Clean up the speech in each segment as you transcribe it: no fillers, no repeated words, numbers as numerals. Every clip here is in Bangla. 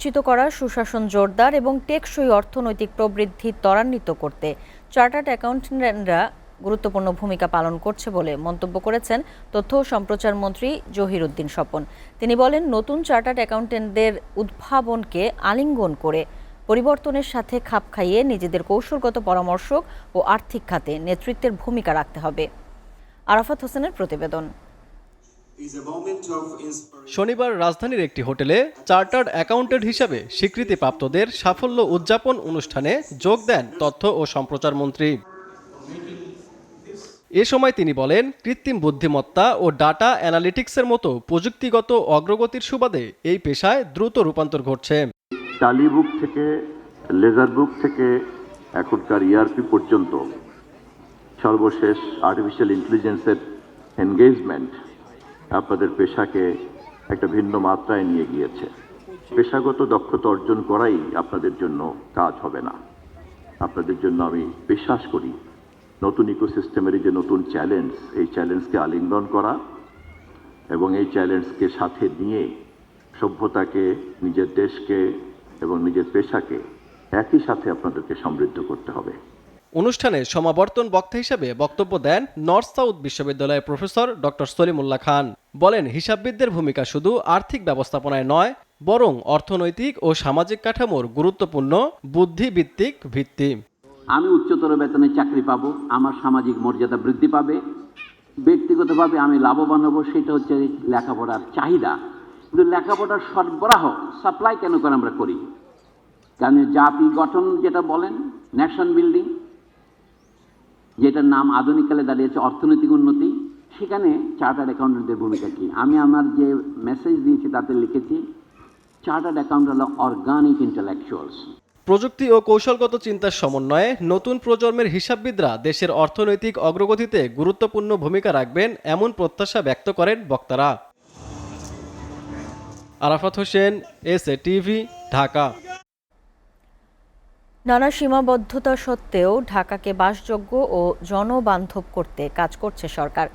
নিশ্চিত করা, সুশাসন জোরদার এবং টেকসই অর্থনৈতিক প্রবৃদ্ধি ত্বরান্বিত করতে চার্টার্ড অ্যাকাউন্ট্যান্টরা গুরুত্বপূর্ণ ভূমিকা পালন করছে বলে মন্তব্য করেছেন তথ্য ও সম্প্রচার মন্ত্রী জহির উদ্দিন স্বপন। তিনি বলেন, নতুন চার্টার্ড অ্যাকাউন্ট্যান্টদের উদ্ভাবনকে আলিঙ্গন করে পরিবর্তনের সাথে খাপ খাইয়ে নিজেদের কৌশলগত পরামর্শক ও আর্থিক খাতে নেতৃত্বের ভূমিকা রাখতে হবে। আরাফাত হোসেনের প্রতিবেদন। শনিবার রাজধানীর একটি হোটেলে চার্টার্ড অ্যাকাউন্ট্যান্ট হিসেবে স্বীকৃতিপ্রাপ্তদের সাফল্য উদযাপন অনুষ্ঠানে যোগ দেন তথ্য ও সম্প্রচার মন্ত্রী। এ সময় তিনি বলেন, কৃত্রিম বুদ্ধিমত্তা ও ডাটা অ্যানালিটিক্সের মতো প্রযুক্তিগত অগ্রগতির সুবাদে এই পেশায় দ্রুত রূপান্তর ঘটছে। টালি বুক থেকে লেজার বুক থেকে এখনকার ইআরপি পর্যন্ত সর্বশেষ আর্টিফিশিয়াল ইন্টেলিজেন্সের এনগেজমেন্ট আপনাদের পেশাকে একটা ভিন্ন মাত্রায় নিয়ে গিয়েছে। পেশাগত দক্ষতা অর্জন করাই আপনাদের জন্য কাজ হবে না। আপনাদের জন্য আমি বিশ্বাস করি নতুন ইকোসিস্টেমের যে নতুন চ্যালেঞ্জ, এই চ্যালেঞ্জকে আলিঙ্গন করা এবং এই চ্যালেঞ্জকে সাথে নিয়ে সভ্যতাকে, নিজের দেশকে এবং নিজের পেশাকে একই সাথে আপনাদেরকে সমৃদ্ধ করতে হবে। অনুষ্ঠানে সমাবর্তন বক্তা হিসেবে বক্তব্য দেন নর্থ সাউথ বিশ্ববিদ্যালয়ের প্রফেসর ডক্টর সলিমুল্লাহ খান। বলেন, হিসাববিদদের ভূমিকা শুধু আর্থিক ব্যবস্থাপনায় নয়, বরং অর্থনৈতিক ও সামাজিক কাঠামোর গুরুত্বপূর্ণ বুদ্ধিভিত্তিক ভিত্তি। আমি উচ্চতর বেতনে চাকরি পাবো, আমার সামাজিক মর্যাদা বৃদ্ধি পাবে, ব্যক্তিগতভাবে আমি লাভবান হব, সেটা হচ্ছে লেখাপড়ার চাহিদা। কিন্তু লেখাপড়ার সরবরাহ, সাপ্লাই কেন করে আমরা করি? কারণ জাতি গঠন যেটা বলেন, ন্যাশন বিল্ডিং, যেটার নাম আধুনিককালে দাঁড়িয়েছে অর্থনৈতিক উন্নতি, সেখানে চার্টার্ড অ্যাকাউন্ট্যান্টদের ভূমিকা কী? আমি আমার যে মেসেজ দিয়েছি তাতে লিখেছি, চার্টার্ড অ্যাকাউন্ট্যান্ট হলো অর্গানিক ইন্টেলেকচুয়ালস। প্রযুক্তি ও কৌশলগত চিন্তার সমন্বয়ে নতুন প্রজন্মের হিসাববিদরা দেশের অর্থনৈতিক অগ্রগতিতে গুরুত্বপূর্ণ ভূমিকা রাখবেন, এমন প্রত্যাশা ব্যক্ত করেন বক্তারা। আরাফাত হোসেন, এসএটিভি, ঢাকা। নানা সীমাবদ্ধতা সত্ত্বেও ঢাকাকে বাসযোগ্য ও জনবান্ধব করতে কাজ করছে সরকার,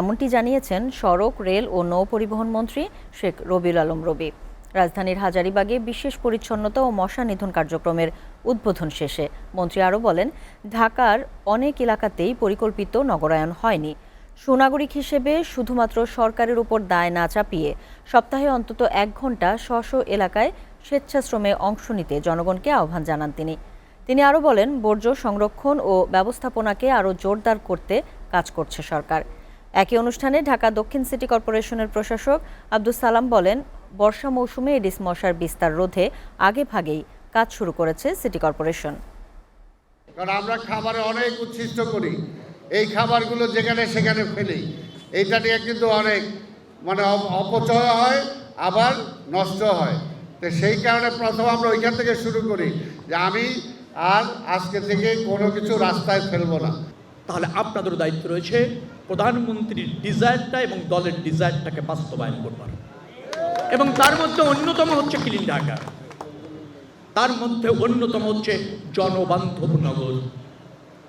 এমনটি জানিয়েছেন সড়ক, রেল ও নৌ পরিবহন মন্ত্রী শেখ রবিউল আলম রবি। রাজধানীর হাজারীবাগে বিশেষ পরিচ্ছন্নতা ও মশা নিধন কার্যক্রমের উদ্বোধন শেষে মন্ত্রী আরও বলেন, ঢাকার অনেক এলাকাতেই পরিকল্পিত নগরায়ন হয়নি। সুনাগরিক হিসেবে শুধুমাত্র সরকারের উপর দায় না চাপিয়ে সপ্তাহে অন্তত 1 ঘন্টা স্ব এলাকায় স্বেচ্ছাশ্রমে অংশ নিতে জনগণকে আহ্বান জানান তিনি আরও বলেন, বর্জ্য সংরক্ষণ ও ব্যবস্থাপনাকে আরও জোরদার করতে কাজ করছে সরকার। একই অনুষ্ঠানে ঢাকা দক্ষিণ সিটি কর্পোরেশনের প্রশাসক আব্দুস সালাম বলেন, বর্ষা মৌসুমে এডিস মশার বিস্তার রোধে আগেভাগেই কাজ শুরু করেছে সিটি কর্পোরেশন। কারণ আমরা খাবারে অনেক উচ্ছিষ্ট করি, এই খাবারগুলো যেখানে সেখানে ফেলি, এইটা নিয়ে কিন্তু অনেক অপচয় হয়, আবার নষ্ট হয়। তো সেই কারণে প্রথম আমরা ওইখান থেকে শুরু করি যে আমি আর আজকে থেকে কোনো কিছু রাস্তায় ফেলবো না। তাহলে আপনাদেরও দায়িত্ব রয়েছে প্রধানমন্ত্রীর ডিজায়ারটা এবং দলের ডিজায়ারটাকে বাস্তবায়ন করবার, এবং তার মধ্যে অন্যতম হচ্ছে ক্লিন ঢাকা, তার মধ্যে অন্যতম হচ্ছে জনবান্ধব নগর।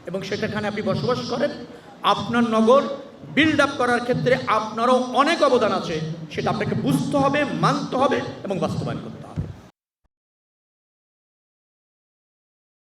এবং সেটাখানে আপনি বসবাস করেন, আপনার নগর বিল্ড আপ করার ক্ষেত্রে আপনারও অনেক অবদান আছে, সেটা আপনাকে বুঝতে হবে, মানতে হবে এবং বাস্তবায়ন করতে হবে।